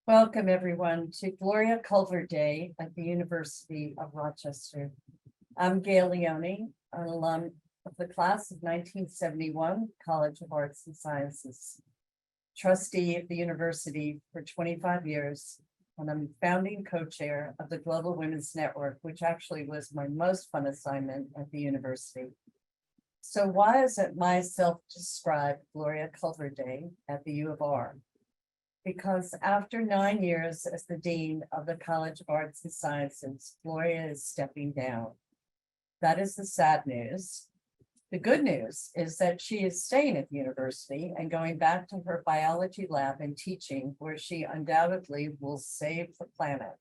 Welcome, everyone, to Gloria Culver Day at the University of Rochester. I'm Gail Leone, an alum of the class of 1971 College of Arts and Sciences, trustee of the university for 25 years, and I'm founding co-chair of the Global Women's Network, which actually was my most fun assignment at the university. So why is it my self-described Gloria Culver Day at the U of R? Because after 9 years as the Dean of the College of Arts and Sciences, Gloria is stepping down. That is the sad news. The good news is that she is staying at the university and going back to her biology lab and teaching, where she undoubtedly will save the planet.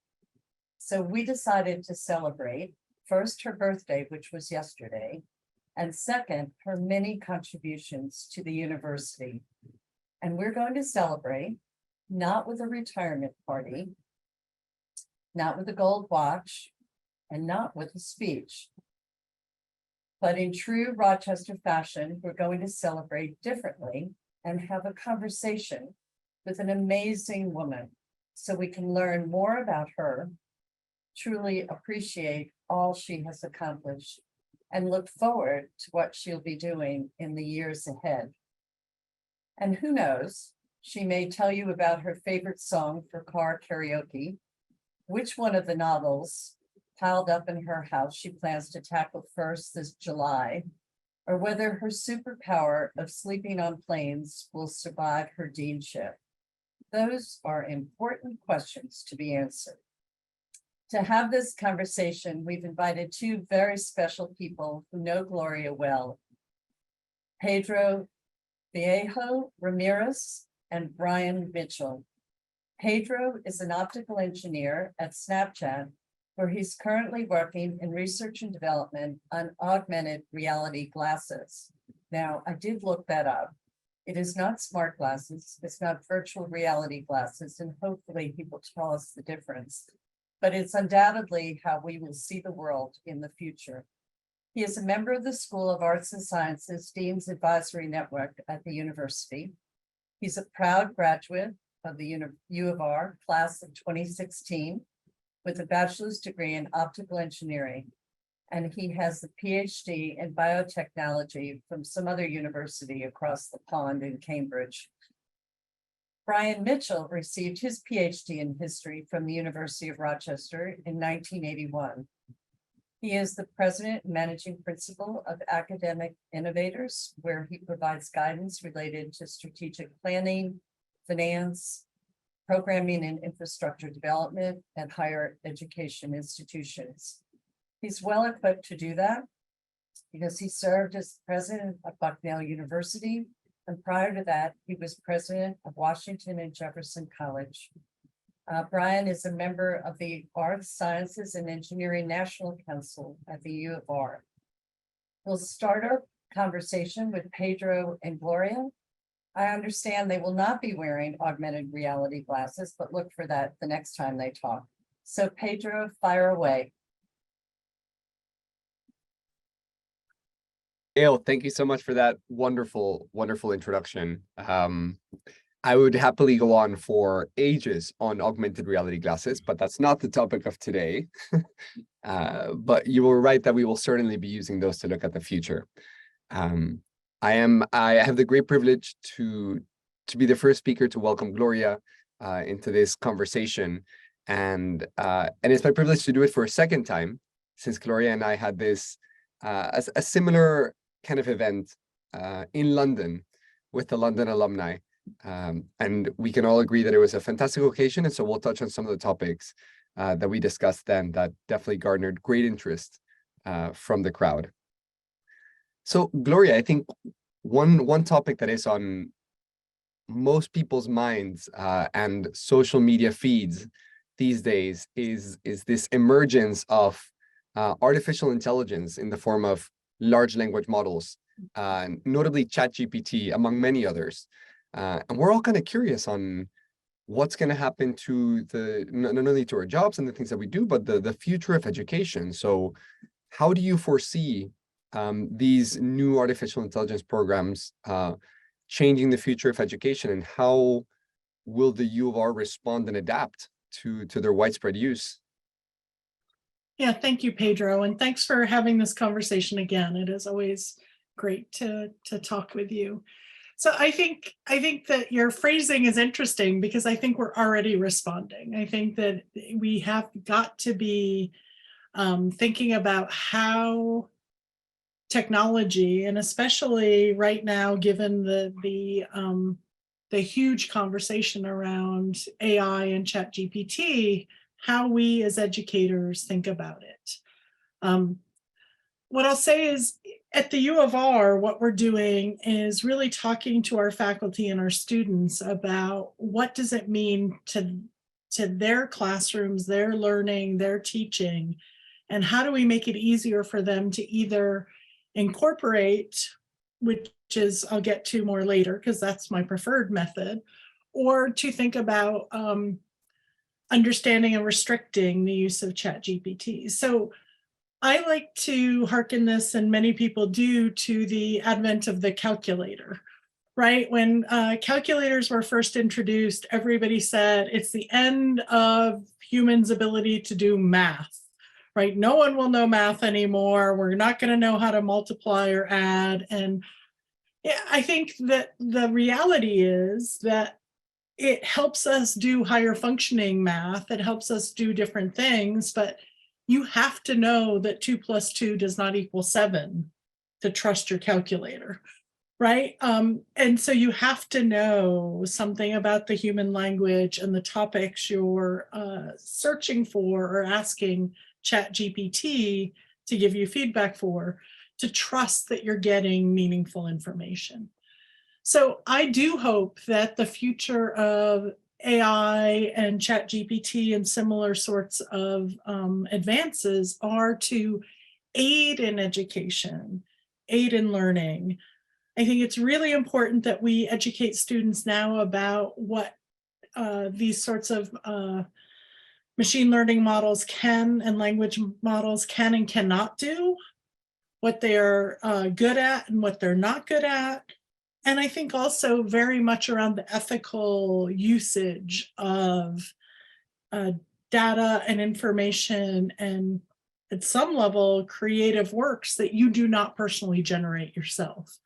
So we decided to celebrate first her birthday, which was yesterday, and second, her many contributions to the university. And we're going to celebrate not with a retirement party, not with a gold watch, and not with a speech. But in true Rochester fashion, we're going to celebrate differently and have a conversation with an amazing woman so we can learn more about her, truly appreciate all she has accomplished, and look forward to what she'll be doing in the years ahead. And who knows, she may tell you about her favorite song for car karaoke, which one of the novels piled up in her house she plans to tackle first this July, or whether her superpower of sleeping on planes will survive her deanship. Those are important questions to be answered. To have this conversation, we've invited two very special people who know Gloria well, Pedro Viejo Ramirez and Brian Mitchell. Pedro is an optical engineer at Snapchat, where he's currently working in research and development on augmented reality glasses. Now, I did look that up. It is not smart glasses, it's not virtual reality glasses, and hopefully he will tell us the difference. But it's undoubtedly how we will see the world in the future. He is a member of the School of Arts and Sciences Dean's Advisory Network at the university. He's a proud graduate of the U of R class of 2016 with a bachelor's degree in optical engineering. And he has a PhD in biotechnology from some other university across the pond in Cambridge. Brian Mitchell received his PhD in history from the University of Rochester in 1981. He is the president and managing principal of Academic Innovators, where he provides guidance related to strategic planning, finance, programming and infrastructure development at higher education institutions. He's well equipped to do that because he served as president of Bucknell University, and prior to that, he was president of Washington and Jefferson College. Brian is a member of the Arts, Sciences, and Engineering National Council at the U of R. We'll start our conversation with Pedro and Gloria. I understand they will not be wearing augmented reality glasses, but look for that the next time they talk. So Pedro, fire away. Gail, thank you so much for that wonderful, wonderful introduction. I would happily go on for ages on augmented reality glasses, but that's not the topic of today. But you were right that we will certainly be using those to look at the future. I have the great privilege to be the first speaker to welcome Gloria into this conversation. And it's my privilege to do it for a second time, since Gloria and I had this a similar kind of event in London with the London alumni. And we can all agree that it was a fantastic occasion. And so we'll touch on some of the topics that we discussed then that definitely garnered great interest from the crowd. So Gloria, I think one topic that is on most people's minds and social media feeds these days is this emergence of artificial intelligence in the form of large language models, notably ChatGPT, among many others. And we're all kind of curious on what's going to happen to not only to our jobs and the things that we do, but the future of education. So how do you foresee these new artificial intelligence programs changing the future of education, and how will the U of R respond and adapt to their widespread use? Yeah, thank you, Pedro, and thanks for having this conversation again. It is always great to talk with you. So I think that your phrasing is interesting because I think we're already responding. I think that we have got to be thinking about how technology, and especially right now, given the huge conversation around AI and ChatGPT, how we as educators think about it. What I'll say is at the U of R, what we're doing is really talking to our faculty and our students about what does it mean to their classrooms, their learning, their teaching, and how do we make it easier for them to either incorporate, which is I'll get to more later because that's my preferred method, or to think about understanding and restricting the use of ChatGPT. So I like to hearken this, and many people do, to the advent of the calculator, right? When calculators were first introduced, everybody said it's the end of humans' ability to do math, right? No one will know math anymore. We're not going to know how to multiply or add. And yeah, I think that the reality is that it helps us do higher functioning math. It helps us do different things, but you have to know that 2 + 2 does not equal 7 to trust your calculator, right? And so you have to know something about the human language and the topics you're searching for or asking ChatGPT to give you feedback for, to trust that you're getting meaningful information. So I do hope that the future of AI and ChatGPT and similar sorts of advances are to aid in education, aid in learning. I think it's really important that we educate students now about what these sorts of machine learning models can, and language models can and cannot do, what they're good at and what they're not good at. And I think also very much around the ethical usage of data and information, and at some level, creative works that you do not personally generate yourself.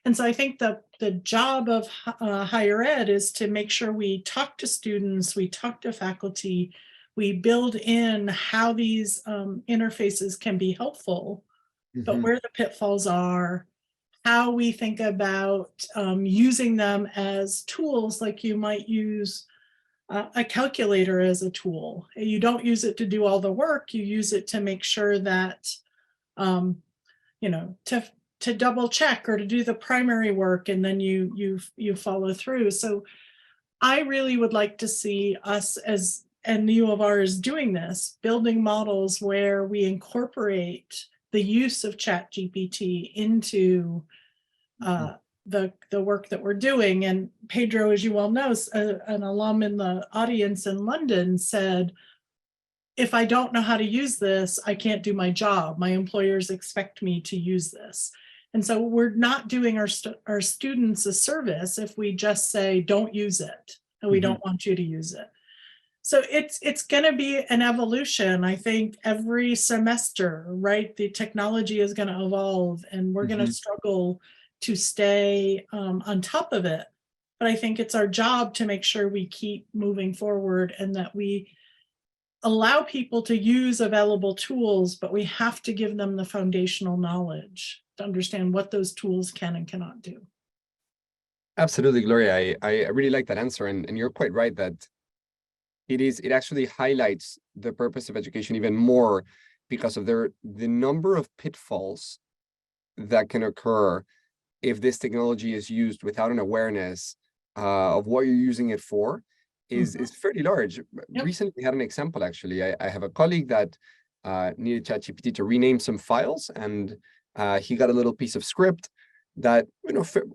And so I think the job of higher ed is to make sure we talk to students, we talk to faculty, we build in how these interfaces can be helpful, but where the pitfalls are, how we think about using them as tools, like you might use a calculator as a tool. You don't use it to do all the work, you use it to make sure that, to double check or to do the primary work, and then you follow through. So I really would like to see us, as and the U of R is doing this, building models where we incorporate the use of ChatGPT into the work that we're doing. And Pedro, as you well know, an alum in the audience in London said, if I don't know how to use this, I can't do my job. My employers expect me to use this. And so we're not doing our students a service if we just say, don't use it, and we don't want you to use it. So it's going to be an evolution. I think every semester, right, the technology is going to evolve, and we're going to struggle to stay on top of it. But I think it's our job to make sure we keep moving forward, and that we allow people to use available tools, but we have to give them the foundational knowledge to understand what those tools can and cannot do. Absolutely, Gloria. I really like that answer. And you're quite right that it actually highlights the purpose of education even more, because of the number of pitfalls that can occur if this technology is used without an awareness of what you're using it for is fairly large. Yep. Recently, we had an example, actually. I have a colleague that needed ChatGPT to rename some files, and he got a little piece of script that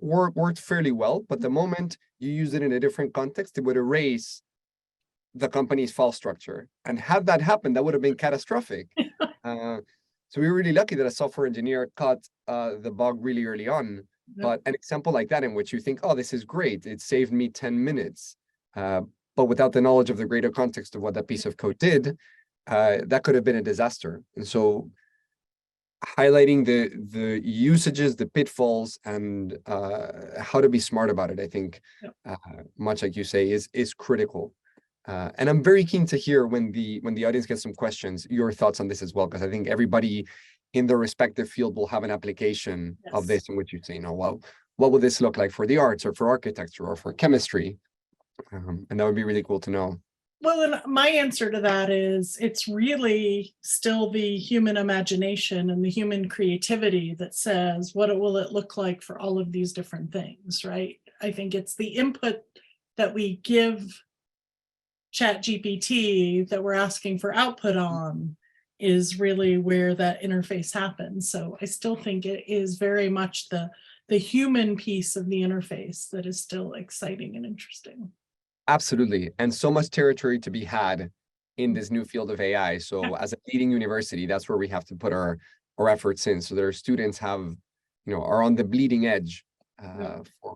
worked fairly well, but the moment you use it in a different context, it would erase the company's file structure. And had that happened, that would have been catastrophic. So we were really lucky that a software engineer caught the bug really early on. But an example like that, in which you think, oh, this is great, it saved me 10 minutes. But without the knowledge of the greater context of what that piece of code did, that could have been a disaster. And so highlighting the usages, the pitfalls, and how to be smart about it, I think, much like you say, is critical. And I'm very keen to hear when the audience gets some questions, your thoughts on this as well, because I think everybody in their respective field will have an application of this in which you say, well, what would this look like for the arts or for architecture or for chemistry? And that would be really cool to know. Well, and my answer to that is it's really still the human imagination and the human creativity that says, what will it look like for all of these different things, right? I think it's the input that we give ChatGPT that we're asking for output on is really where that interface happens. So I still think it is very much the human piece of the interface that is still exciting and interesting. Absolutely. And so much territory to be had in this new field of AI. So as a leading university, that's where we have to put our efforts in. So their students are on the bleeding edge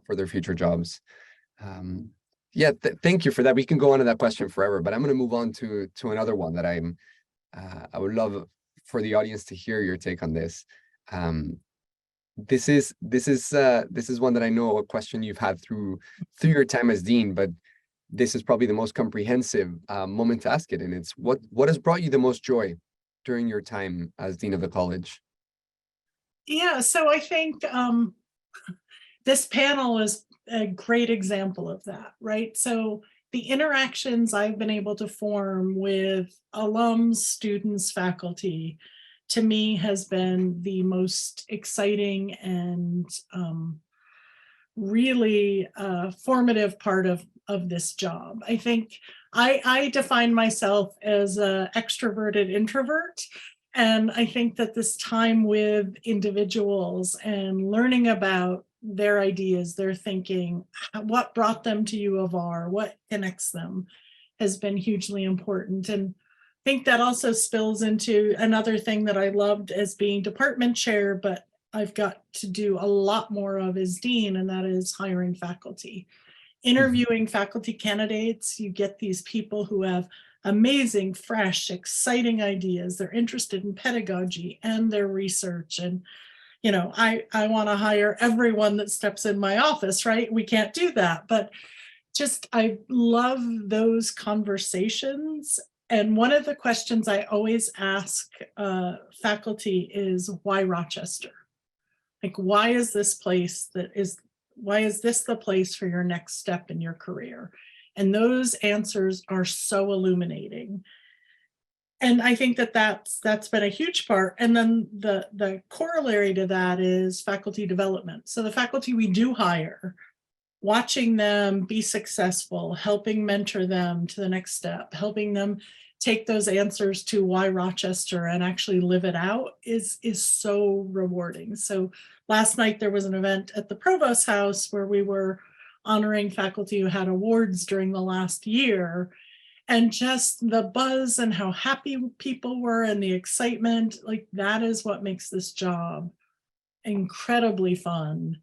for their future jobs. Thank you for that. We can go on to that question forever, but I'm going to move on to another one that I would love for the audience to hear your take on this. This is one that I know a question you've had through your time as dean, but this is probably the most comprehensive moment to ask it. And it's what has brought you the most joy during your time as dean of the college? Yeah, so I think this panel is a great example of that, right? So the interactions I've been able to form with alums, students, faculty, to me has been the most exciting and really formative part of this job. I think I define myself as an extroverted introvert. And I think that this time with individuals and learning about their ideas, their thinking, what brought them to U of R, what connects them, has been hugely important. And I think that also spills into another thing that I loved as being department chair, but I've got to do a lot more of as dean, and that is hiring faculty. Interviewing faculty candidates, you get these people who have amazing, fresh, exciting ideas. They're interested in pedagogy and their research. And, I want to hire everyone that steps in my office, right? We can't do that. But just, I love those conversations. And one of the questions I always ask faculty is, why Rochester? Like, why is this the place for your next step in your career? And those answers are so illuminating. And I think that that's been a huge part. And then the corollary to that is faculty development. So the faculty we do hire, watching them be successful, helping mentor them to the next step, helping them take those answers to why Rochester and actually live it out is so rewarding. So last night there was an event at the Provost House where we were honoring faculty who had awards during the last year, and just the buzz and how happy people were and the excitement, like that is what makes this job incredibly fun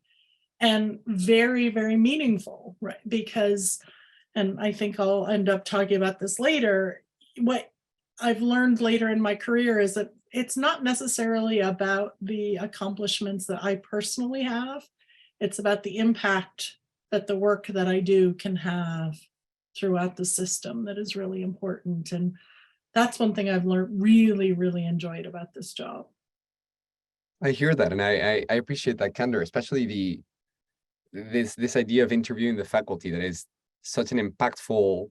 and very, very meaningful, right? Because, and I think I'll end up talking about this later, what I've learned later in my career is that it's not necessarily about the accomplishments that I personally have. It's about the impact that the work that I do can have throughout the system that is really important. And that's one thing I've learned, really, really enjoyed about this job. I hear that, and I appreciate that candor, especially this idea of interviewing the faculty that is such an impactful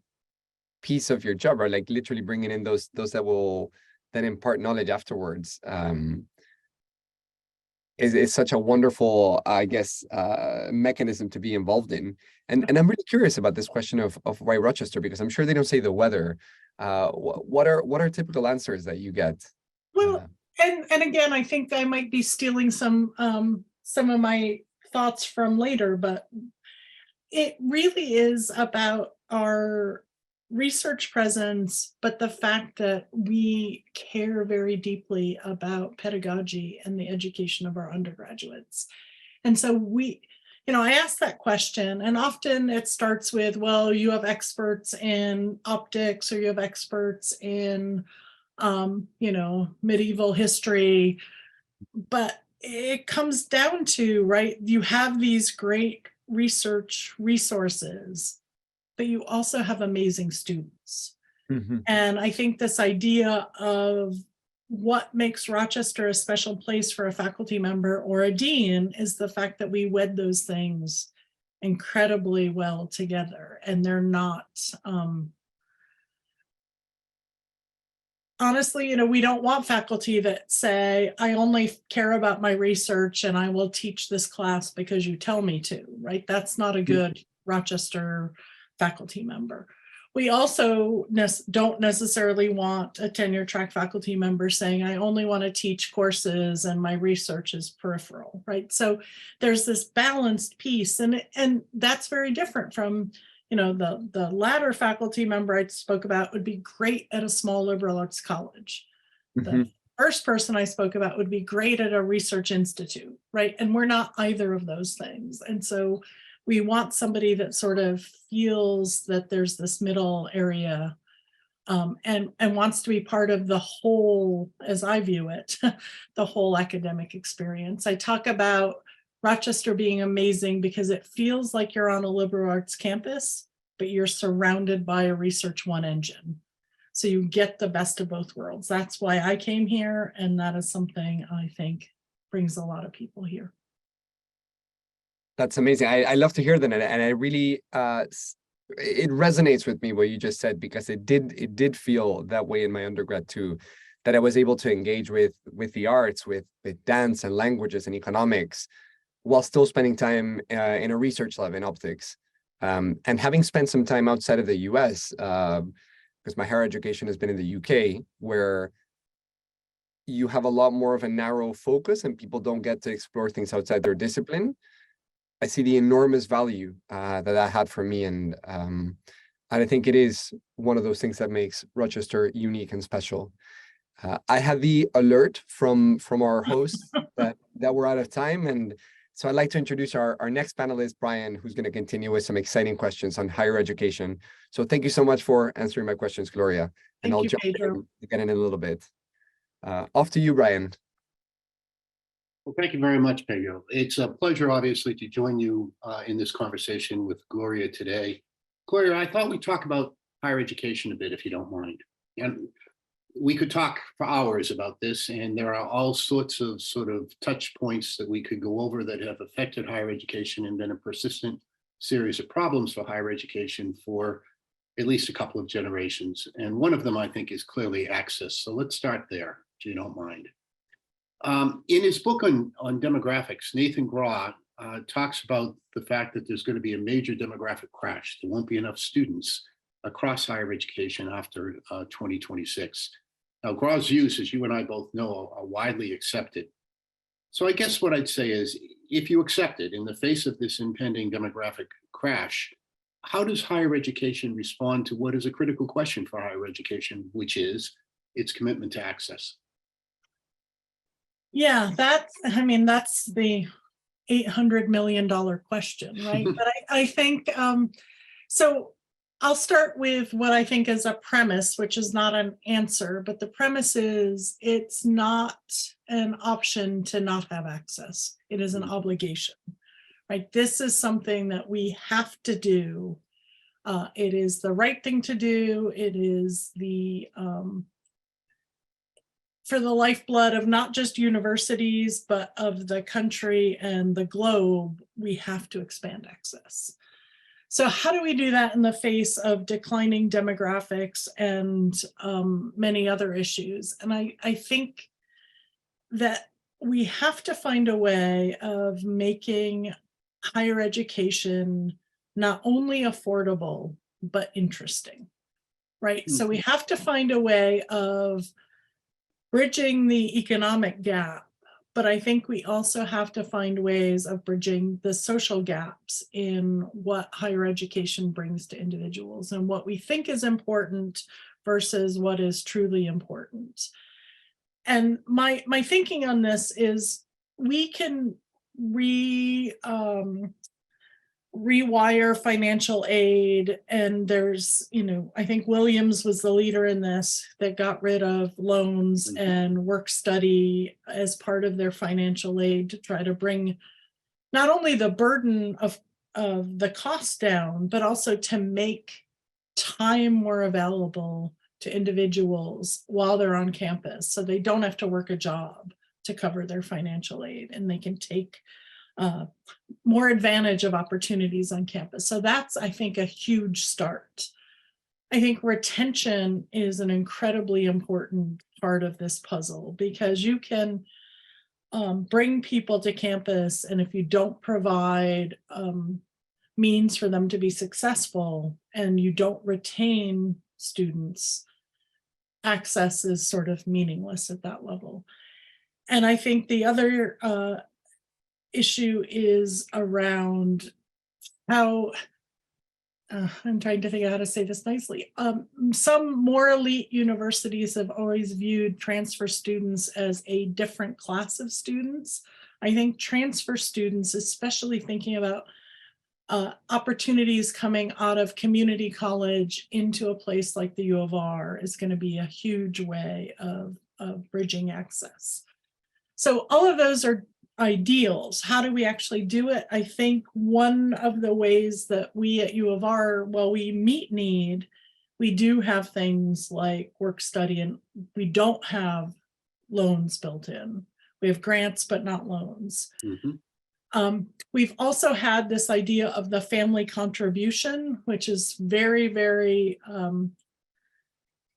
piece of your job, right? Like literally bringing in those that will then impart knowledge afterwards. Is such a wonderful, I guess, mechanism to be involved in. And I'm really curious about this question of why Rochester, because I'm sure they don't say the weather. What are typical answers that you get? Well, and again, I think I might be stealing some of my thoughts from later, but it really is about our research presence, but the fact that we care very deeply about pedagogy and the education of our undergraduates. And so I ask that question, and often it starts with, well, you have experts in optics, or you have experts in, medieval history. But it comes down to, right, you have these great research resources, but you also have amazing students. Mhm. And I think this idea of what makes Rochester a special place for a faculty member or a dean is the fact that we wed those things incredibly well together. And they're not, honestly, we don't want faculty that say, I only care about my research and I will teach this class because you tell me to, right? That's not a good Rochester faculty member. We also don't necessarily want a tenure track faculty member saying, I only want to teach courses and my research is peripheral, right? So there's this balanced piece, and that's very different from, the latter faculty member I spoke about would be great at a small liberal arts college. The Mhm. first person I spoke about would be great at a research institute, right? And we're not either of those things. And so we want somebody that sort of feels that there's this middle area, and wants to be part of the whole, as I view it, the whole academic experience. I talk about Rochester being amazing because it feels like you're on a liberal arts campus, but you're surrounded by a Research One engine. So you get the best of both worlds. That's why I came here, and that is something I think brings a lot of people here. That's amazing. I love to hear that, and I really it resonates with me what you just said, because it did feel that way in my undergrad too, that I was able to engage with the arts, with dance and languages and economics, while still spending time in a research lab in optics, and having spent some time outside of the U.S. Because my higher education has been in the U.K., where you have a lot more of a narrow focus and people don't get to explore things outside their discipline. I see the enormous value that had for me, and I think it is one of those things that makes Rochester unique and special. I had the alert from our host that we're out of time, and so I'd like to introduce our next panelist, Brian, who's going to continue with some exciting questions on higher education. So thank you so much for answering my questions, Gloria, and Thank I'll you, jump Pedro. in again in a little bit. Off to you, Brian. Well, thank you very much, Pedro. It's a pleasure, obviously, to join you in this conversation with Gloria today. Gloria, I thought we'd talk about higher education a bit, if you don't mind. And we could talk for hours about this, and there are all sorts of sort of touch points that we could go over that have affected higher education and been a persistent series of problems for higher education for at least a couple of generations. And one of them, I think, is clearly access. So let's start there, if you don't mind. In his book on demographics, Nathan Graw talks about the fact that there's going to be a major demographic crash. There won't be enough students across higher education after 2026. Now, Graw's views, as you and I both know, are widely accepted. So I guess what I'd say is, if you accept it in the face of this impending demographic crash, how does higher education respond to what is a critical question for higher education, which is its commitment to access? Yeah, that's the $800 million question, right? But I think, so I'll start with what I think is a premise, which is not an answer, but the premise is it's not an option to not have access. It is an obligation, right? This is something that we have to do. It is the right thing to do. It is for the lifeblood of not just universities, but of the country and the globe. We have to expand access. So how do we do that in the face of declining demographics and many other issues? And I think that we have to find a way of making higher education not only affordable, but interesting, right? So we have to find a way of bridging the economic gap, but I think we also have to find ways of bridging the social gaps in what higher education brings to individuals and what we think is important versus what is truly important. And my thinking on this is we can rewire financial aid, and there's, I think Williams was the leader in this, that got rid of loans and work study as part of their financial aid to try to bring not only the burden of the cost down, but also to make time more available to individuals while they're on campus, so they don't have to work a job to cover their financial aid, and they can take more advantage of opportunities on campus. So that's, I think, a huge start. I think retention is an incredibly important part of this puzzle, because you can bring people to campus, and if you don't provide means for them to be successful and you don't retain students, access is sort of meaningless at that level. And I think the other issue is around how, I'm trying to think of how to say this nicely. Some more elite universities have always viewed transfer students as a different class of students. I think transfer students, especially thinking about opportunities coming out of community college into a place like the U of R, is going to be a huge way of bridging access. So all of those are ideals. How do we actually do it? I think one of the ways that we at U of R, while we meet need, we do have things like work study, and we don't have loans built in. We have grants, but not loans. We've also had this idea of the family contribution, which is very, very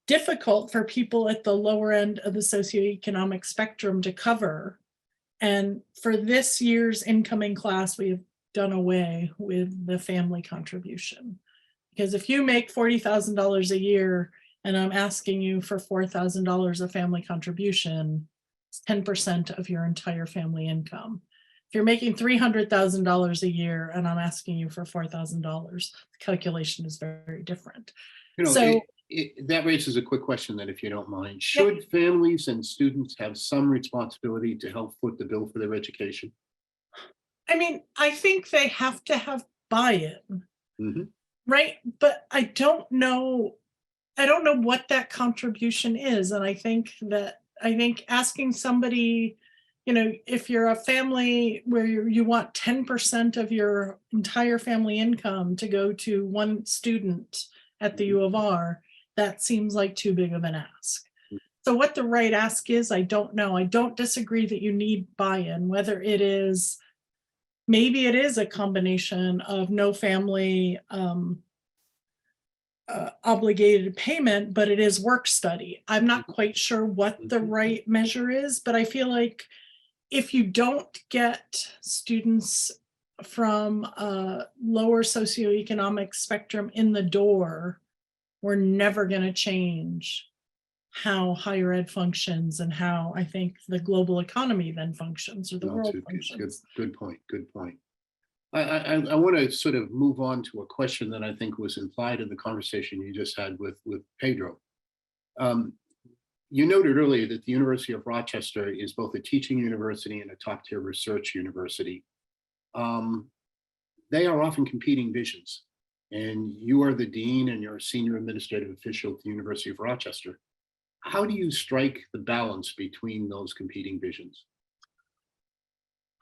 difficult for people at the lower end of the socioeconomic spectrum to cover. And for this year's incoming class, we have done away with the family contribution. Because if you make $40,000 a year and I'm asking you for $4,000 of family contribution, it's 10% of your entire family income. If you're making $300,000 a year and I'm asking you for $4,000, the calculation is very different. So that raises a quick question then, if you don't mind. Should families and students have some responsibility to help foot the bill for their education? I mean, I think they have to have buy-in, right? But I don't know what that contribution is. And I think asking somebody, if you're a family where you want 10% of your entire family income to go to one student at the U of R, that seems like too big of an ask. So what the right ask is, I don't know. I don't disagree that you need buy-in, whether it is, maybe it is a combination of no family obligated payment, but it is work study. I'm not quite sure what the right measure is, but I feel like if you don't get students from a lower socioeconomic spectrum in the door, we're never going to change how higher ed functions and how I think the global economy then functions, or the world functions. Good point. I want to sort of move on to a question that I think was implied in the conversation you just had with Pedro. You noted earlier that the University of Rochester is both a teaching university and a top-tier research university. They are often competing visions, and you are the dean and you're a senior administrative official at the University of Rochester. How do you strike the balance between those competing visions?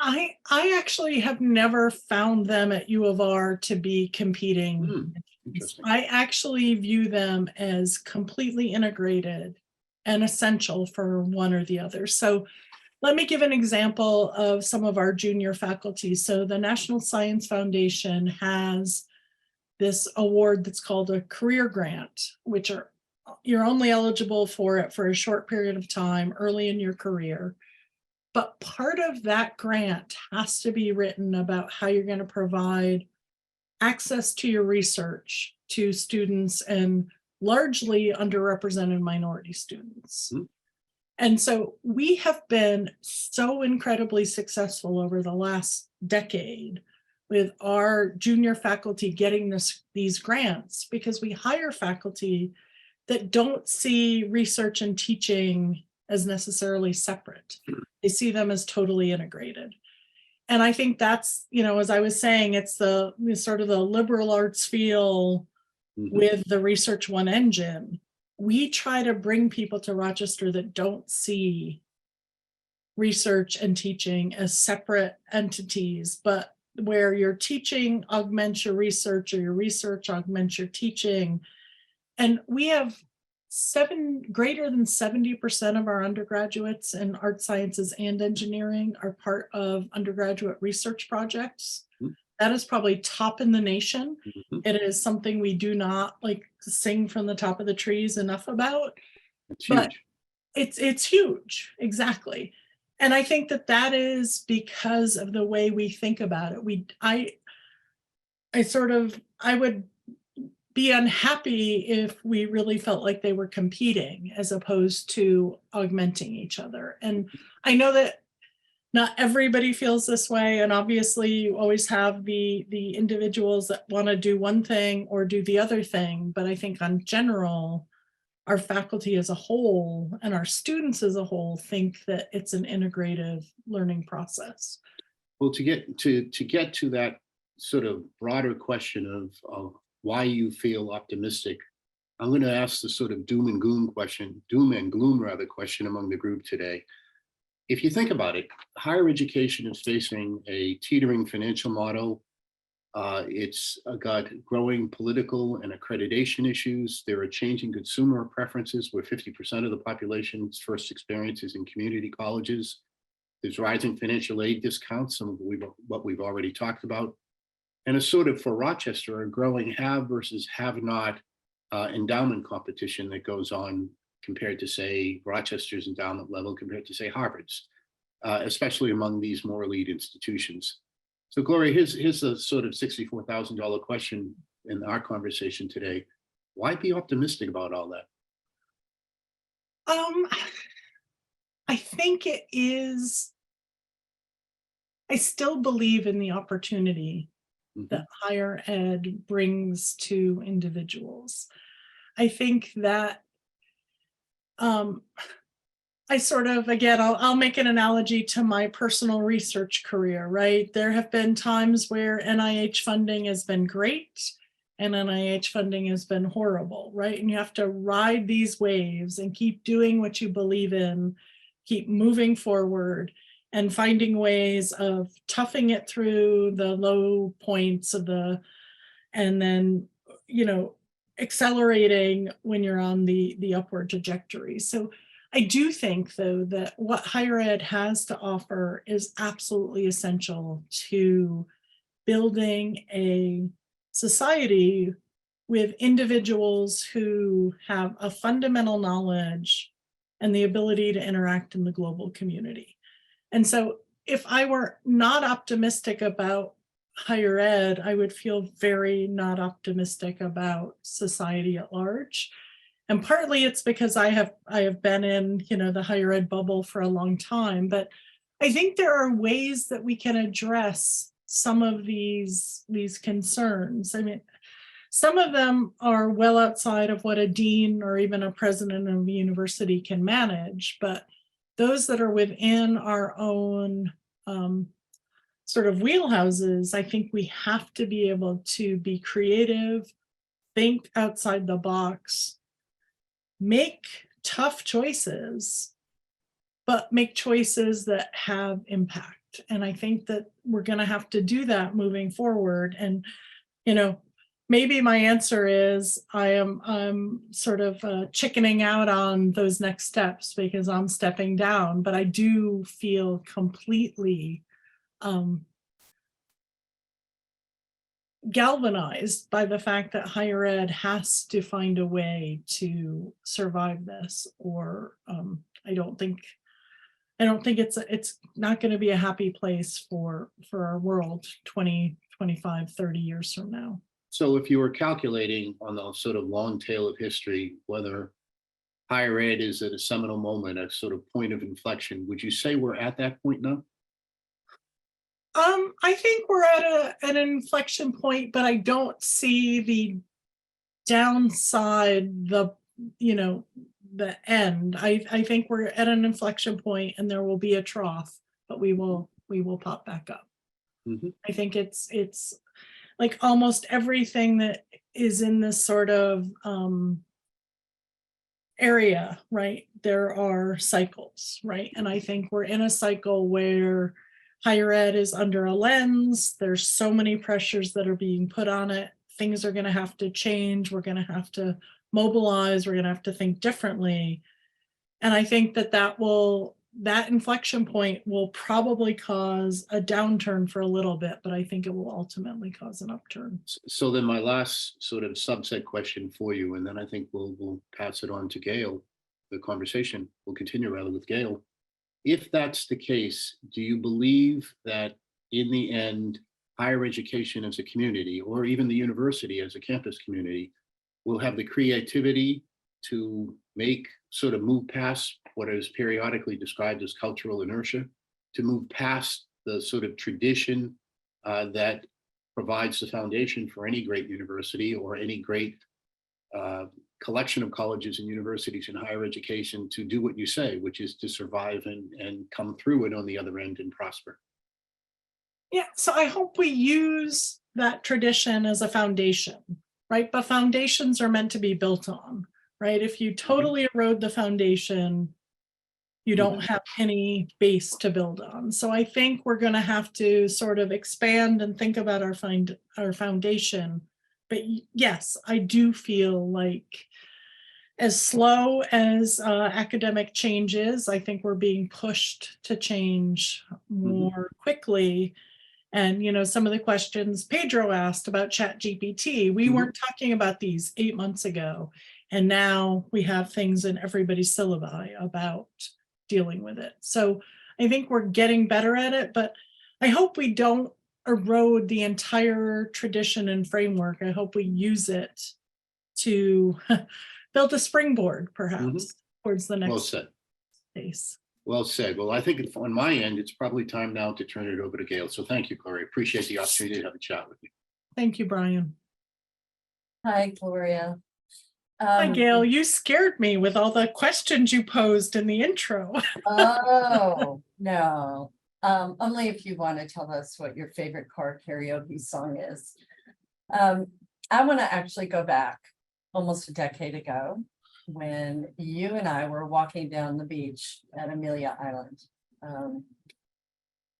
I actually have never found them at U of R to be competing. Interesting. I actually view them as completely integrated and essential for one or the other. So let me give an example of some of our junior faculty. So the National Science Foundation has this award that's called a career grant, which you're only eligible for it for a short period of time early in your career. But part of that grant has to be written about how you're going to provide access to your research to students, and largely underrepresented minority students. And so we have been so incredibly successful over the last decade with our junior faculty getting these grants, because we hire faculty that don't see research and teaching as necessarily separate. They see them as totally integrated. And I think that's, as I was saying, it's the sort of the liberal arts feel Mhm. with the Research One engine. We try to bring people to Rochester that don't see research and teaching as separate entities, but where your teaching augments your research or your research augments your teaching. And we have greater than 70% of our undergraduates in art sciences and engineering are part of undergraduate research projects. Mhm. That is probably top in the nation. Mhm. It is something we do not like sing from the top of the trees enough about, It's but huge. it's huge. Exactly. And I think that is because of the way we think about it. I would be unhappy if we really felt like they were competing as opposed to augmenting each other. And I know that not everybody feels this way. And obviously you always have the individuals that want to do one thing or do the other thing. But I think on general, our faculty as a whole and our students as a whole think that it's an integrative learning process. Well, to get to that sort of broader question of why you feel optimistic, I'm going to ask the sort of doom and gloom question among the group today. If you think about it, higher education is facing a teetering financial model. It's got growing political and accreditation issues. There are changing consumer preferences where 50% of the population's first experiences in community colleges. There's rising financial aid discounts, some of what we've already talked about. And a sort of, for Rochester, a growing have versus have not endowment competition that goes on compared to, say, Rochester's endowment level compared to, say, Harvard's, especially among these more elite institutions. So Gloria, here's a sort of $64,000 question in our conversation today. Why be optimistic about all that? I think it is, I still believe in the opportunity Mhm. that higher ed brings to individuals. I think that I sort of, again, I'll make an analogy to my personal research career, right? There have been times where NIH funding has been great and NIH funding has been horrible, right? And you have to ride these waves and keep doing what you believe in, keep moving forward and finding ways of toughing it through the low points of and then, accelerating when you're on the upward trajectory. So I do think, though, that what higher ed has to offer is absolutely essential to building a society with individuals who have a fundamental knowledge and the ability to interact in the global community. And so if I were not optimistic about higher ed, I would feel very not optimistic about society at large. And partly it's because I have been in, the higher ed bubble for a long time, but I think there are ways that we can address some of these concerns. I mean, some of them are well outside of what a dean or even a president of a university can manage, but those that are within our own sort of wheelhouses, I think we have to be able to be creative, think outside the box, make tough choices, but make choices that have impact. And I think that we're going to have to do that moving forward. And, maybe my answer is I'm sort of chickening out on those next steps because I'm stepping down, but I do feel completely galvanized by the fact that higher ed has to find a way to survive this, or I don't think it's not going to be a happy place for our world 20, 25, 30 years from now. So if you were calculating on the sort of long tail of history, whether higher ed is at a seminal moment, a sort of point of inflection, would you say we're at that point now? I think we're at an inflection point, but I don't see the downside, the end. I think we're at an inflection point and there will be a trough, but we will pop back up. Mhm. I think it's like almost everything that is in this sort of area, right? There are cycles, right? And I think we're in a cycle where higher ed is under a lens. There's so many pressures that are being put on it. Things are going to have to change. We're going to have to mobilize. We're going to have to think differently. And I think that inflection point will probably cause a downturn for a little bit, but I think it will ultimately cause an upturn. So then my last sort of subset question for you, and then I think we'll pass it on to Gail. The conversation will continue rather with Gail. If that's the case, do you believe that in the end, higher education as a community, or even the university as a campus community, will have the creativity to sort of move past what is periodically described as cultural inertia, to move past the sort of tradition that provides the foundation for any great university or any great collection of colleges and universities in higher education, to do what you say, which is to survive and come through it on the other end and prosper? Yeah, so I hope we use that tradition as a foundation, right? But foundations are meant to be built on, right? If you totally erode the foundation, you don't have any base to build on. So I think we're going to have to sort of expand and think about our foundation. But yes, I do feel like as slow as academic change is, I think we're being pushed to change more quickly. And, some of the questions Pedro asked about ChatGPT, we weren't talking about these 8 months ago. And now we have things in everybody's syllabi about dealing with it. So I think we're getting better at it, but I hope we don't erode the entire tradition and framework. I hope we use it to build a springboard, perhaps, towards the Well next said. phase. Well said. Well, I think on my end, it's probably time now to turn it over to Gail. So thank you, Gloria. Appreciate the opportunity to have a chat with you. Thank you, Brian. Hi, Gloria. Hi, Gail. You scared me with all the questions you posed in the intro. Oh, no. Only if you want to tell us what your favorite car karaoke song is. I want to actually go back almost a decade ago when you and I were walking down the beach at Amelia Island.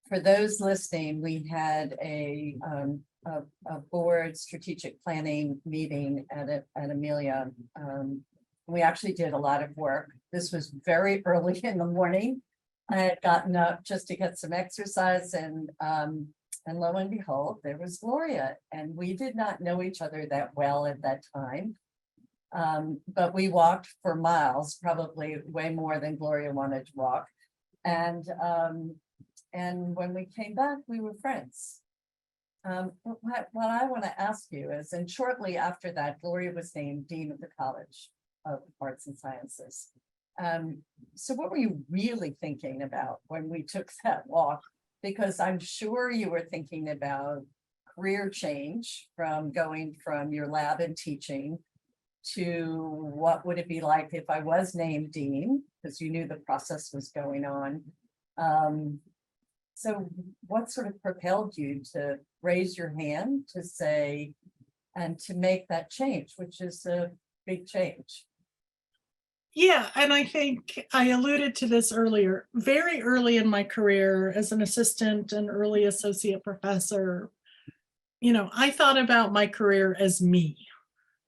For those listening, we had a board strategic planning meeting at Amelia. We actually did a lot of work. This was very early in the morning. I had gotten up just to get some exercise, and lo and behold, there was Gloria, and we did not know each other that well at that time. But we walked for miles, probably way more than Gloria wanted to walk. And when we came back, we were friends. What I want to ask you is, and shortly after that, Gloria was named Dean of the College of Arts and Sciences. So what were you really thinking about when we took that walk? Because I'm sure you were thinking about career change, from going from your lab and teaching to what would it be like if I was named dean, because you knew the process was going on. So what sort of propelled you to raise your hand to say, and to make that change, which is a big change? Yeah, and I think I alluded to this earlier. Very early in my career as an assistant and early associate professor, I thought about my career as me,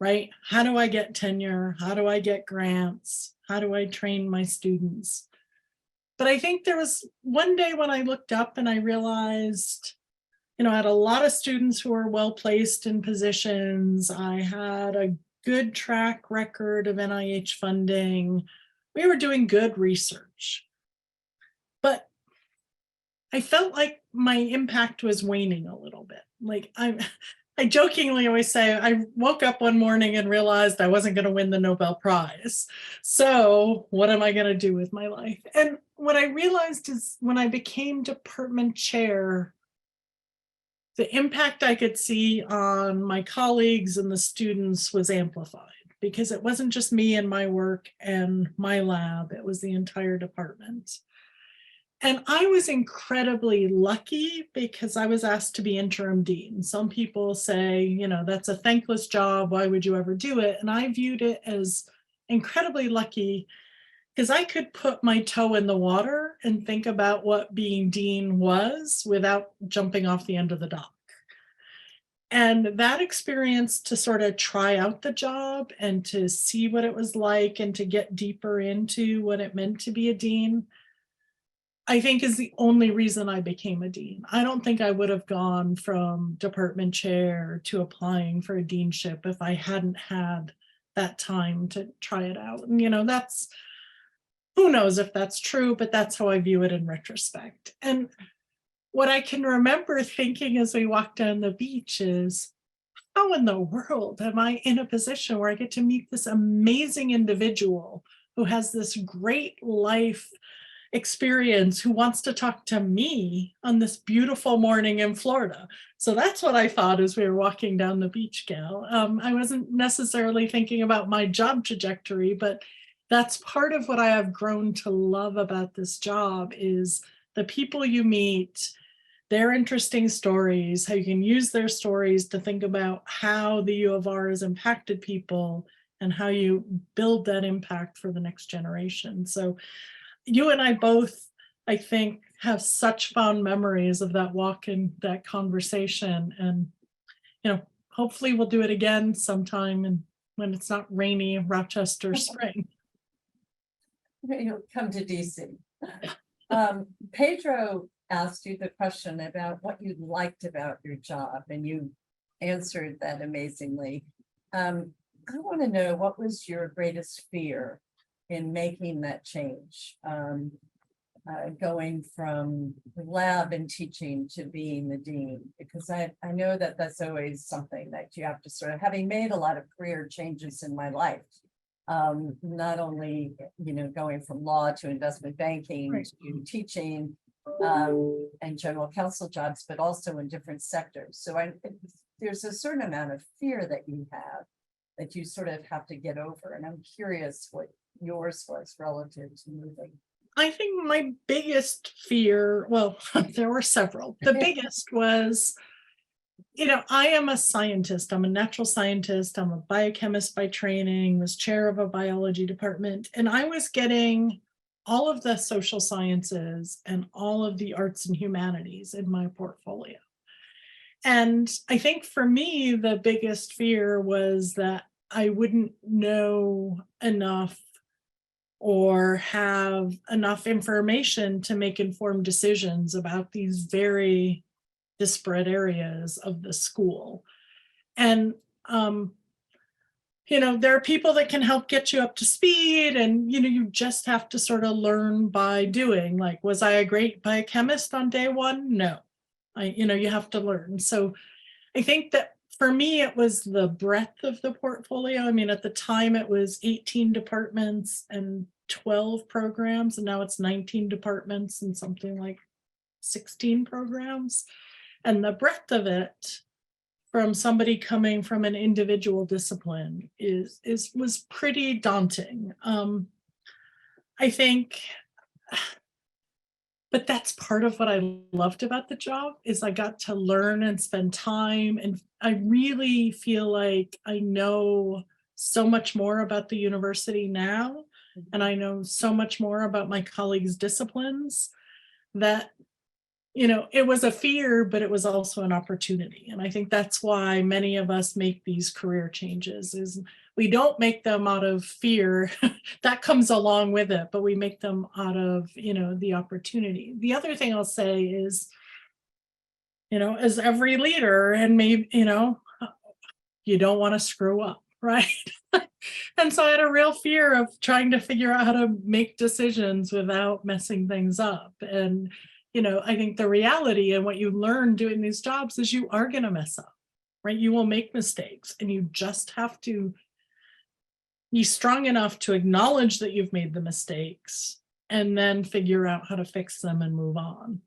right? How do I get tenure? How do I get grants? How do I train my students? But I think there was one day when I looked up and I realized, I had a lot of students who were well placed in positions. I had a good track record of NIH funding. We were doing good research. But I felt like my impact was waning a little bit. Like I jokingly always say, I woke up one morning and realized I wasn't going to win the Nobel Prize. So what am I going to do with my life? And what I realized is when I became department chair, the impact I could see on my colleagues and the students was amplified, because it wasn't just me and my work and my lab, it was the entire department. And I was incredibly lucky because I was asked to be interim dean. Some people say, you know, that's a thankless job. Why would you ever do it? And I viewed it as incredibly lucky because I could put my toe in the water and think about what being dean was without jumping off the end of the dock. And that experience to sort of try out the job and to see what it was like and to get deeper into what it meant to be a dean, I think is the only reason I became a dean. I don't think I would have gone from department chair to applying for a deanship if I hadn't had that time to try it out. And, you know, that's, who knows if that's true, but that's how I view it in retrospect. And what I can remember thinking as we walked down the beach is, how in the world am I in a position where I get to meet this amazing individual who has this great life experience, who wants to talk to me on this beautiful morning in Florida? So that's what I thought as we were walking down the beach, Gail. I wasn't necessarily thinking about my job trajectory, but that's part of what I have grown to love about this job is the people you meet, their interesting stories, how you can use their stories to think about how the U of R has impacted people and how you build that impact for the next generation. So you and I both, I think, have such fond memories of that walk and that conversation. And, you know, hopefully we'll do it again sometime and when it's not rainy Rochester spring. You'll come to DC. Pedro asked you the question about what you liked about your job, and you answered that amazingly. I want to know, what was your greatest fear in making that change? Going from lab and teaching to being the dean, because I know that that's always something that you have to sort of, having made a lot of career changes in my life, not only, you know, going from law to investment banking, Right. to teaching, and general counsel jobs, but also in different sectors. So there's a certain amount of fear that you have that you sort of have to get over. And I'm curious what yours was relative to moving. I think my biggest fear, well, there were several. The biggest was, you know, I am a scientist. I'm a natural scientist. I'm a biochemist by training, was chair of a biology department, and I was getting all of the social sciences and all of the arts and humanities in my portfolio. And I think for me, the biggest fear was that I wouldn't know enough or have enough information to make informed decisions about these very disparate areas of the school. And, you know, there are people that can help get you up to speed, and, you know, you just have to sort of learn by doing. Like, was I a great biochemist on day one? No. You know, you have to learn. So I think that for me, it was the breadth of the portfolio. I mean, at the time it was 18 departments and 12 programs, and now it's 19 departments and something like 16 programs. And the breadth of it from somebody coming from an individual discipline was pretty daunting. I think, but that's part of what I loved about the job is I got to learn and spend time, and I really feel like I know so much more about the university now, and I know so much more about my colleagues' disciplines that, you know, it was a fear, but it was also an opportunity. And I think that's why many of us make these career changes, is we don't make them out of fear. That comes along with it, but we make them out of, you know, the opportunity. The other thing I'll say is, you know, as every leader, and maybe, you know, you don't want to screw up, right? And so I had a real fear of trying to figure out how to make decisions without messing things up. And, you know, I think the reality and what you learn doing these jobs is you are going to mess up, right? You will make mistakes, and you just have to be strong enough to acknowledge that you've made the mistakes and then figure out how to fix them and move on.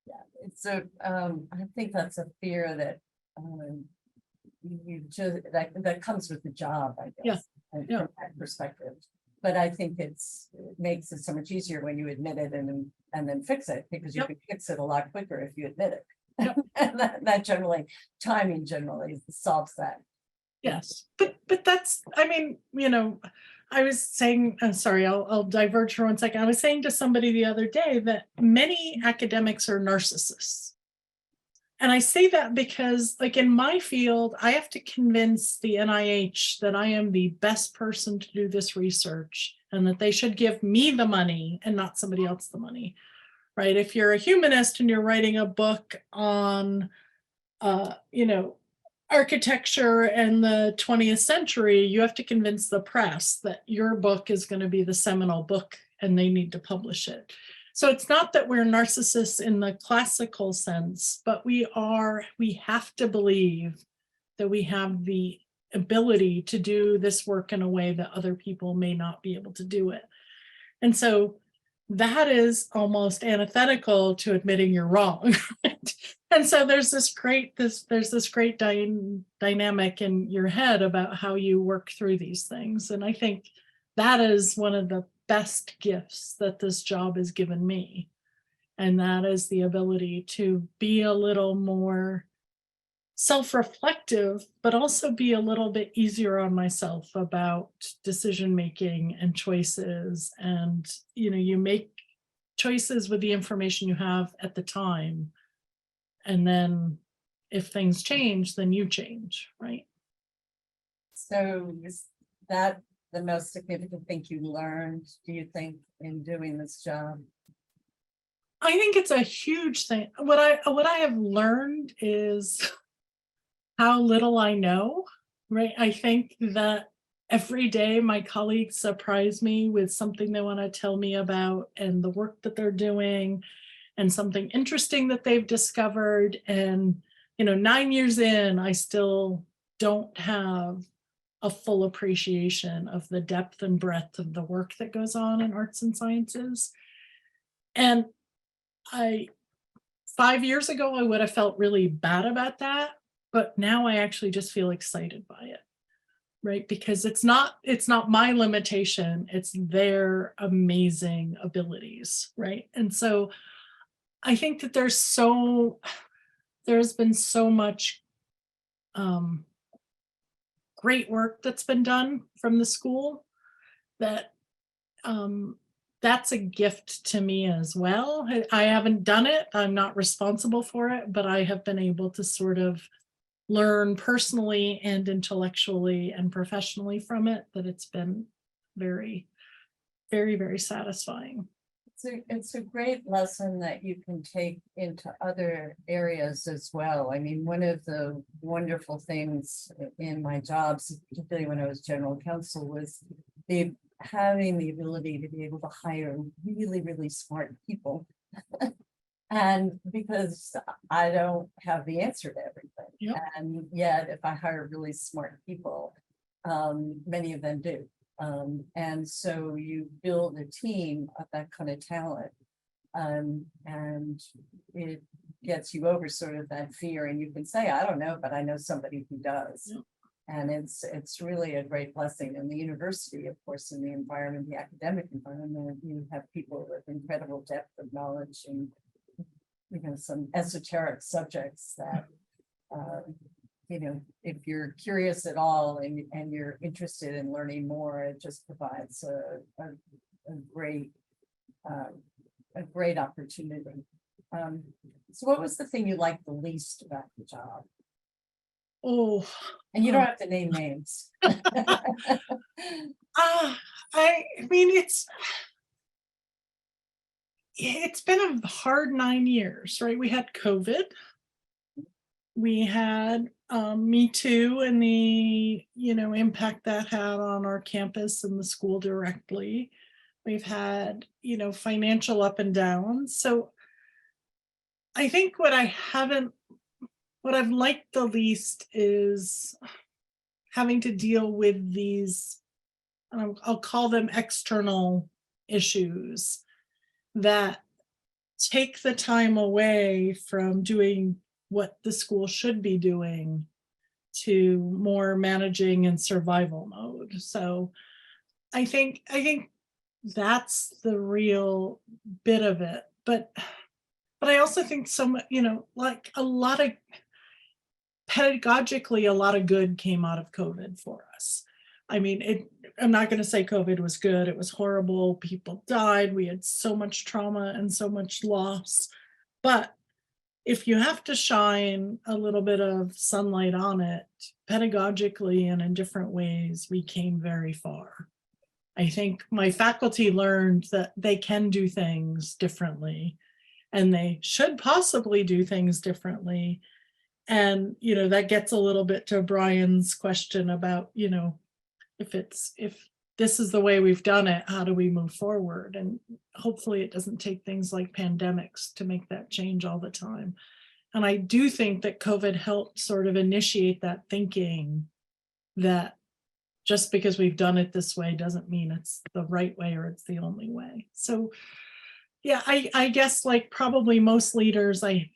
Yeah, it's a, I think that's a fear that you just, that comes with the job, I guess. Yeah, And yeah. from that perspective. But I think it makes it so much easier when you admit it and then fix it, because you Yep. can fix it a lot quicker if you admit it. Yep. And that generally, timing generally solves that. Yes, but that's, I mean, I was saying, sorry, I'll diverge for 1 second. I was saying to somebody the other day that many academics are narcissists. And I say that because, like, in my field, I have to convince the NIH that I am the best person to do this research and that they should give me the money and not somebody else the money, right? If you're a humanist and you're writing a book on, architecture and the 20th century, you have to convince the press that your book is going to be the seminal book and they need to publish it. So it's not that we're narcissists in the classical sense, but we have to believe that we have the ability to do this work in a way that other people may not be able to do it. And so that is almost antithetical to admitting you're wrong. Right? And so there's this great dynamic in your head about how you work through these things. And I think that is one of the best gifts that this job has given me. And that is the ability to be a little more self-reflective, but also be a little bit easier on myself about decision making and choices. And you make choices with the information you have at the time, and then if things change, then you change, right? So is that the most significant thing you learned, do you think, in doing this job? I think it's a huge thing. What I have learned is how little I know, right? I think that every day my colleagues surprise me with something they want to tell me about and the work that they're doing and something interesting that they've discovered. And, 9 years in, I still don't have a full appreciation of the depth and breadth of the work that goes on in arts and sciences. And 5 years ago, I would have felt really bad about that. But now I actually just feel excited by it, right? Because it's not my limitation, it's their amazing abilities, right? And so I think that there's been so much great work that's been done from the school that that's a gift to me as well. I haven't done it, I'm not responsible for it, but I have been able to sort of learn personally and intellectually and professionally from it, that it's been very, very, very satisfying. It's a great lesson that you can take into other areas as well. I mean, one of the wonderful things in my jobs, particularly when I was general counsel, was having the ability to be able to hire really, really smart people. And because I don't have the answer to everything. Yep. And yet, if I hire really smart people, many of them do. And so you build a team of that kind of talent. And it gets you over sort of that fear, and you can say, I don't know, but I know somebody who does. Yep. And it's really a great blessing. And the university, of course, in the environment, the academic environment, you have people with incredible depth of knowledge and some esoteric subjects that if you're curious at all and you're interested in learning more, it just provides a great opportunity. So what was the thing you liked the least about the job? Oh, And you don't have to name names. I mean, it's been a hard 9 years, right? We had COVID. We had Me Too and the, impact that had on our campus and the school directly. We've had, financial up and down. So I think what I've liked the least is having to deal with these, I'll call them external issues that take the time away from doing what the school should be doing to more managing and survival mode. So I think that's the real bit of it. But I also think like a lot of pedagogically, a lot of good came out of COVID for us. I mean, I'm not going to say COVID was good. It was horrible. People died. We had so much trauma and so much loss. But if you have to shine a little bit of sunlight on it, pedagogically and in different ways, we came very far. I think my faculty learned that they can do things differently, and they should possibly do things differently. And, that gets a little bit to Brian's question about, if this is the way we've done it, how do we move forward? And hopefully it doesn't take things like pandemics to make that change all the time. And I do think that COVID helped sort of initiate that thinking that just because we've done it this way doesn't mean it's the right way or it's the only way. So yeah, I guess like probably most leaders, I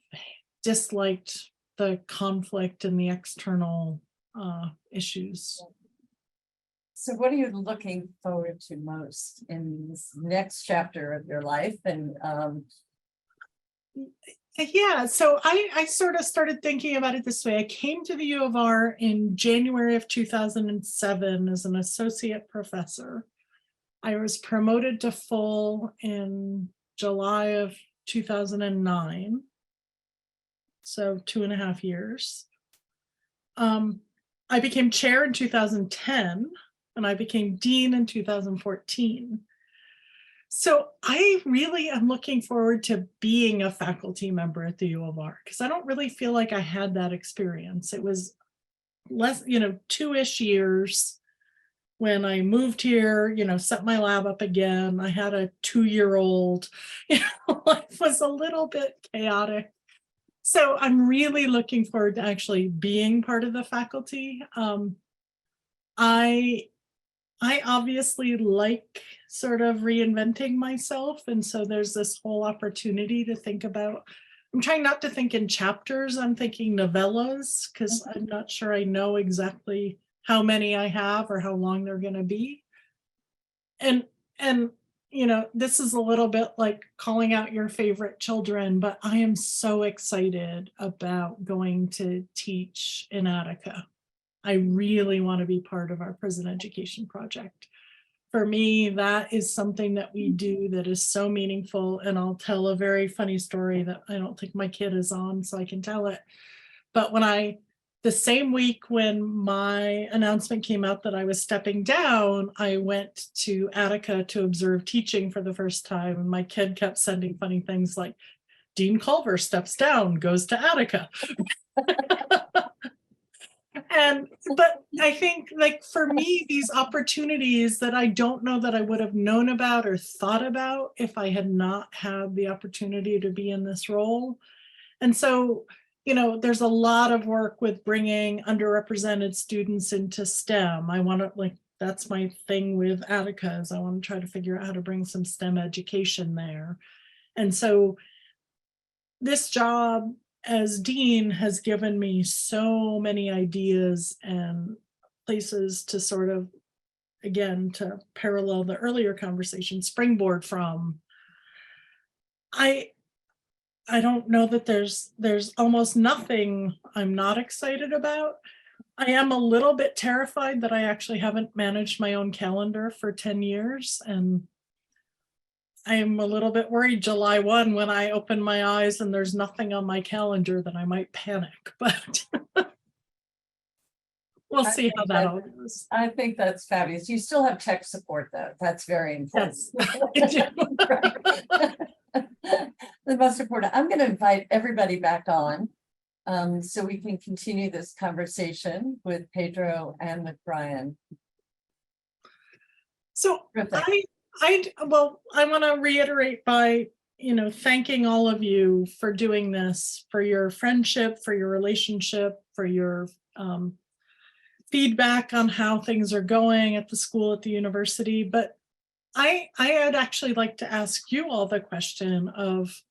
disliked the conflict and the external issues. So what are you looking forward to most in this next chapter of your life? And yeah, so I sort of started thinking about it this way. I came to the U of R in January of 2007 as an associate professor. I was promoted to full in July of 2009. So 2.5 years. I became chair in 2010, and I became dean in 2014. So I really am looking forward to being a faculty member at the U of R, because I don't really feel like I had that experience. It was less, 2-ish years when I moved here, set my lab up again. I had a 2-year-old, life was a little bit chaotic. So I'm really looking forward to actually being part of the faculty. I obviously like sort of reinventing myself. And so there's this whole opportunity to think about, I'm trying not to think in chapters, I'm thinking novellas, because I'm not sure I know exactly how many I have or how long they're going to be. And this is a little bit like calling out your favorite children, but I am so excited about going to teach in Attica. I really want to be part of our prison education project. For me, that is something that we do that is so meaningful. And I'll tell a very funny story that I don't think my kid is on, so I can tell it. But the same week when my announcement came out that I was stepping down, I went to Attica to observe teaching for the first time. And my kid kept sending funny things like, Dean Culver steps down, goes to Attica. But I think, like, for me, these opportunities that I don't know that I would have known about or thought about if I had not had the opportunity to be in this role. And so, there's a lot of work with bringing underrepresented students into STEM. I want to, that's my thing with Attica, is I want to try to figure out how to bring some STEM education there. And so this job as dean has given me so many ideas and places to sort of, again, to parallel the earlier conversation, springboard from. I don't know that there's almost nothing I'm not excited about. I am a little bit terrified that I actually haven't managed my own calendar for 10 years. And I am a little bit worried July 1 when I open my eyes and there's nothing on my calendar that I might panic, but we'll see how that all goes. I think that's fabulous. You still have tech support though. That's very important. Yes, I do. The most important. I'm going to invite everybody back on so we can continue this conversation with Pedro and with Brian. So Terrific. I want to reiterate by, thanking all of you for doing this, for your friendship, for your relationship, for your feedback on how things are going at the school, at the university. But I'd actually like to ask you all the question of,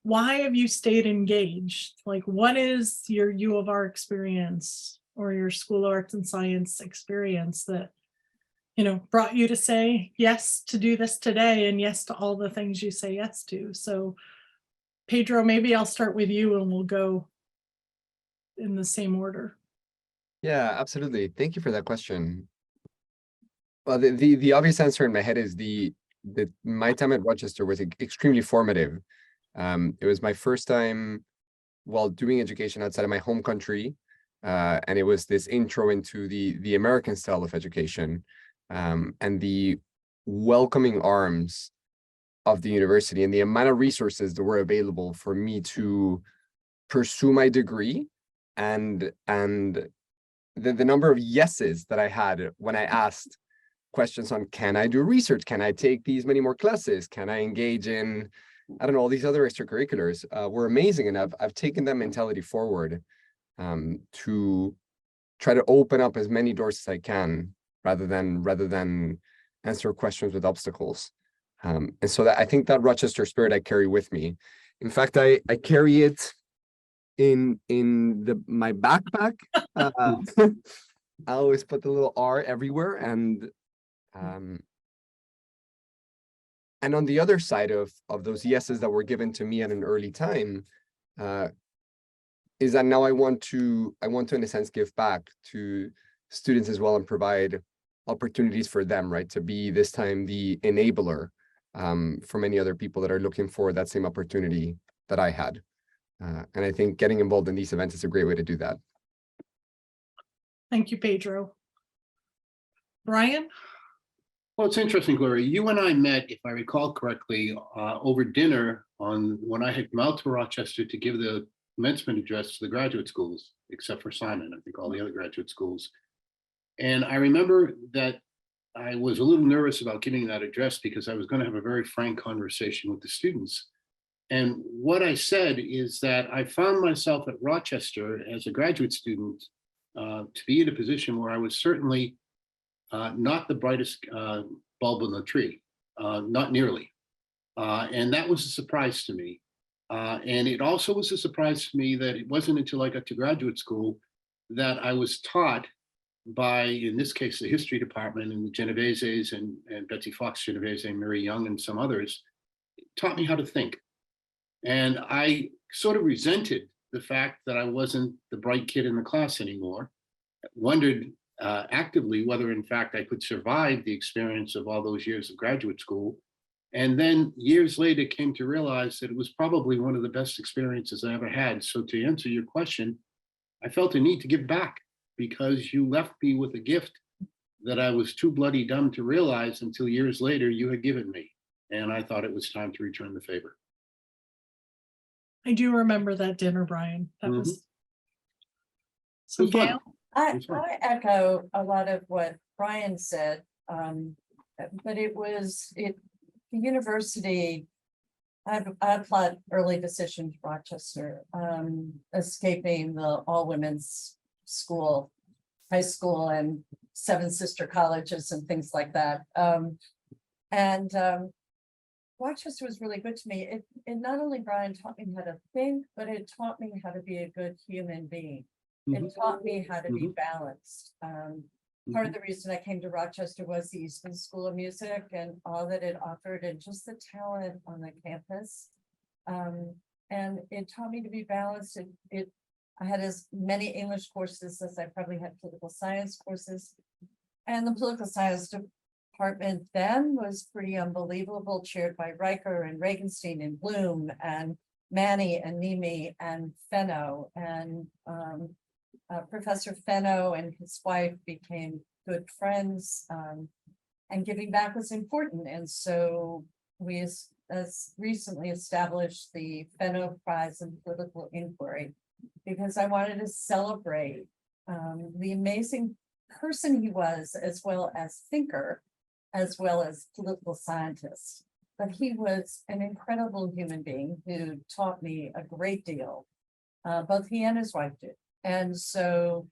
why have you stayed engaged? Like, what is your U of R experience or your School of Arts and Science experience that brought you to say yes to do this today and yes to all the things you say yes to. So Pedro, maybe I'll start with you and we'll go in the same order. Yeah, absolutely. Thank you for that question. Well, the obvious answer in my head is that my time at Rochester was extremely formative. It was my first time while doing education outside of my home country, and it was this intro into the American style of education, and the welcoming arms of the university and the amount of resources that were available for me to pursue my degree, and the number of yeses that I had when I asked questions on, can I do research? Can I take these many more classes? Can I engage in, I don't know, all these other extracurriculars were amazing. And I've taken that mentality forward to try to open up as many doors as I can rather than answer questions with obstacles. And so I think that Rochester spirit I carry with me. In fact, I carry it in my backpack. I always put the little R everywhere, and on the other side of those yeses that were given to me at an early time, is that now I want to in a sense give back to students as well and provide opportunities for them, right? To be this time the enabler for many other people that are looking for that same opportunity that I had. And I think getting involved in these events is a great way to do that. Thank you, Pedro. Brian? Well, it's interesting, Gloria. You and I met, if I recall correctly, over dinner when I had come out to Rochester to give the commencement address to the graduate schools, except for Simon, I think all the other graduate schools. And I remember that I was a little nervous about giving that address because I was going to have a very frank conversation with the students. And what I said is that I found myself at Rochester as a graduate student to be in a position where I was certainly not the brightest bulb in the tree, not nearly. And that was a surprise to me. And it also was a surprise to me that it wasn't until I got to graduate school that I was taught by, in this case, the history department and the Genoveses and Betsy Fox Genovese and Mary Young and some others, taught me how to think. And I sort of resented the fact that I wasn't the bright kid in the class anymore, wondered actively whether in fact I could survive the experience of all those years of graduate school. And then years later came to realize that it was probably one of the best experiences I ever had. So to answer your question, I felt a need to give back because you left me with a gift that I was too bloody dumb to realize until years later you had given me. And I thought it was time to return the favor. I do remember that dinner, Brian. That was so. It was fun. Gail? I echo a lot of what Brian said, but the university, I applaud early decision to Rochester, escaping the all-women's school, high school, and 7 sister colleges and things like that. Rochester was really good to me. It not only, Brian, taught me how to think, but it taught me how to be a good human being. It taught me how to be balanced. Part of the reason I came to Rochester was the Eastman School of Music and all that it offered and just the talent on the campus. And it taught me to be balanced. I had as many English courses as I probably had political science courses. And the political science department then was pretty unbelievable, chaired by Riker and Regenstein and Bloom and Manny and Nimi and Fenno. And Professor Fenno and his wife became good friends, and giving back was important. And so we as recently established the Fenno Prize in Political Inquiry because I wanted to celebrate the amazing person he was, as well as thinker, as well as political scientist. But he was an incredible human being who taught me a great deal. Both he and his wife did. And so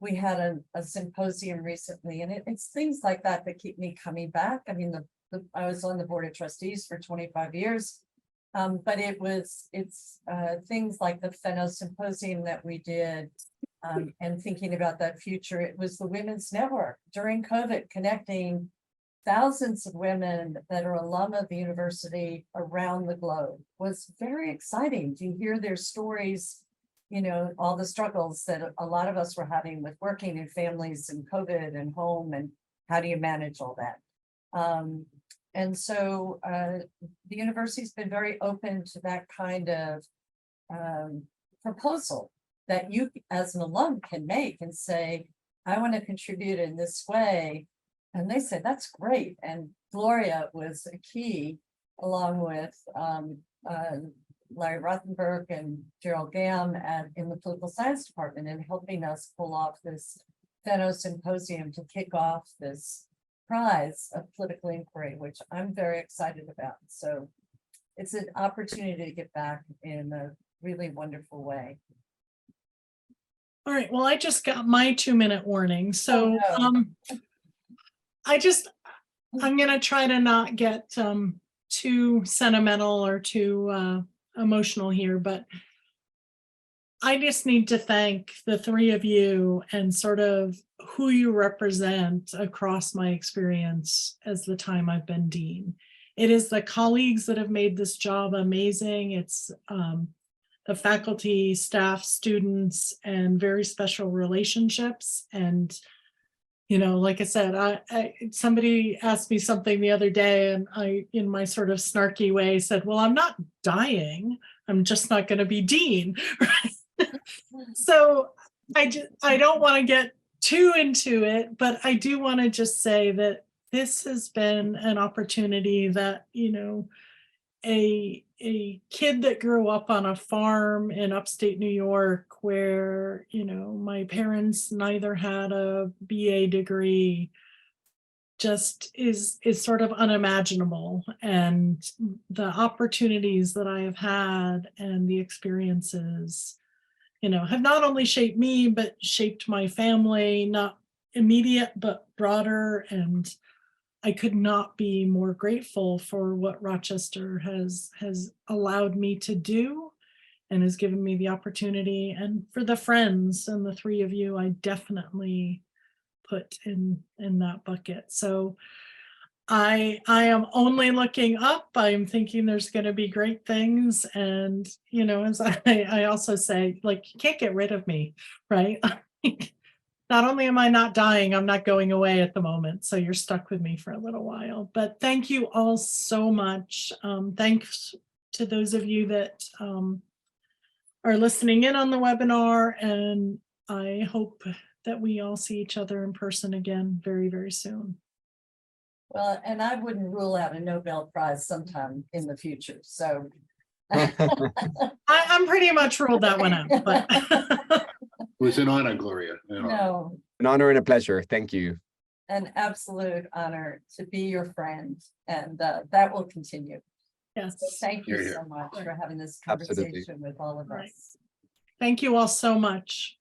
we had a symposium recently, and it's things like that that keep me coming back. I mean, I was on the board of trustees for 25 years, but it's things like the Fenno Symposium that we did And thinking about that future, it was the Women's Network during COVID, connecting thousands of women that are alum of the university around the globe. Was very exciting to hear their stories, you know, all the struggles that a lot of us were having with working in families and COVID and home, and how do you manage all that? And so the university's been very open to that kind of proposal that you as an alum can make and say, I want to contribute in this way. And they said, that's great. And Gloria was a key, along with Larry Rothenberg and Gerald Gam in the political science department, in helping us pull off this Fenno Symposium to kick off this prize of political inquiry, which I'm very excited about. So it's an opportunity to get back in a really wonderful way. All right, well, I just got my 2-minute warning, so Oh, no. I'm gonna try to not get too sentimental or too emotional here, but I just need to thank the three of you and sort of who you represent across my experience as the time I've been dean. It is the colleagues that have made this job amazing. It's the faculty, staff, students, and very special relationships. And, you know, like I said, somebody asked me something the other day, and I, in my sort of snarky way, said, well, I'm not dying. I'm just not going to be dean. So I don't want to get too into it, but I do want to just say that this has been an opportunity that, you know, a kid that grew up on a farm in upstate New York, where, you know, my parents neither had a BA degree, just is sort of unimaginable. And the opportunities that I have had and the experiences, you know, have not only shaped me, but shaped my family, not immediate, but broader. And I could not be more grateful for what Rochester has allowed me to do and has given me the opportunity. And for the friends, and the three of you, I definitely put in that bucket. So I am only looking up. I'm thinking there's going to be great things. And, you know, as I also say, like, you can't get rid of me, right? Not only am I not dying, I'm not going away at the moment. So you're stuck with me for a little while. But thank you all so much. Thanks to those of you that are listening in on the webinar. And I hope that we all see each other in person again very, very soon. Well, and I wouldn't rule out a Nobel Prize sometime in the future. So I'm pretty much ruled that one out. But It was an honor, Gloria. An honor. no, An honor and a pleasure. Thank you. an absolute honor to be your friend, and that will continue. yes, So thank you Hear, hear. so much for having this Absolutely. conversation with all of Right. us. thank you all so much.